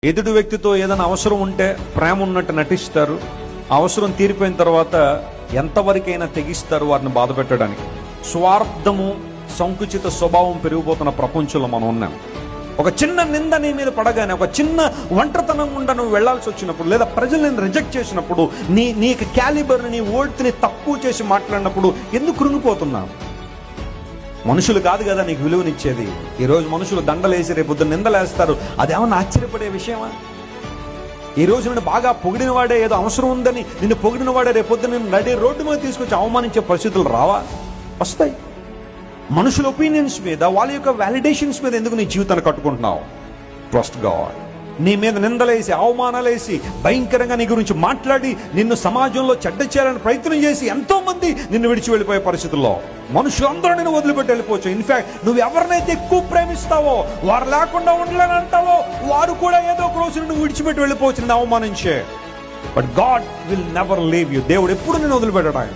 ఎదుటి వ్యక్తితో ఏదైనా అవసరం ఉంటే ప్రేమ ఉన్నట్టు నటిస్తారు. అవసరం తీరిపోయిన తర్వాత ఎంతవరకైనా తెగిస్తారు వారిని బాధ పెట్టడానికి. స్వార్థము, సంకుచిత స్వభావం పెరిగిపోతున్న ప్రపంచంలో మనం ఉన్నాం. ఒక చిన్న నింద నీ మీద పడగానే, ఒక చిన్న ఒంటరితనం గుండా నువ్వు వెళ్లాల్సి వచ్చినప్పుడు, లేదా ప్రజలు నేను రిజెక్ట్ చేసినప్పుడు, నీకు క్యాలిబర్ని, నీ ఓల్డ్ని తక్కువ చేసి మాట్లాడినప్పుడు ఎందుకు కృంగిపోతున్నావు? మనుషులు కాదు కదా నీకు విలువనిచ్చేది. ఈరోజు మనుషులు దండలేసి రేపొద్దు నిందలేస్తారు. అదేమన్నా ఆశ్చర్యపడే విషయమా? ఈ రోజు నిన్ను బాగా పొగిడిన వాడే, ఏదో అవసరం ఉందని నిన్ను పొగిడిన వాడే రేపొద్దు నిన్ను నడి రోడ్డు మీద తీసుకొచ్చి అవమానించే పరిస్థితులు రావా? వస్తాయి. మనుషుల ఒపీనియన్స్ మీద, వాళ్ళ యొక్క వ్యాలిడేషన్స్ మీద ఎందుకు నీ జీవితాన్ని కట్టుకుంటున్నావు? Trust God. నీ మీద నిందలేసి, అవమానాలేసి, భయంకరంగా నీ గురించి మాట్లాడి, నిన్ను సమాజంలో చెడ్డ చేయాలని ప్రయత్నం చేసి ఎంతో మంది నిన్ను విడిచి వెళ్ళిపోయే పరిస్థితుల్లో మనుషులందరూ నిన్ను వదిలిపెట్టి వెళ్ళిపోవచ్చు. ఇన్ఫాక్ట్ నువ్వు ఎవరినైతే ఎక్కువ ప్రేమిస్తావో, వారు లేకుండా ఉండలేని అంటావో, వారు కూడా ఏదో ఒక రోజు నువ్వు విడిచిపెట్టి వెళ్ళిపోవచ్చు నిన్ను అవమానించే. But God will never leave you. దేవుడు ఎప్పుడు నిన్ను వదిలిపెట్టడు. ఆయన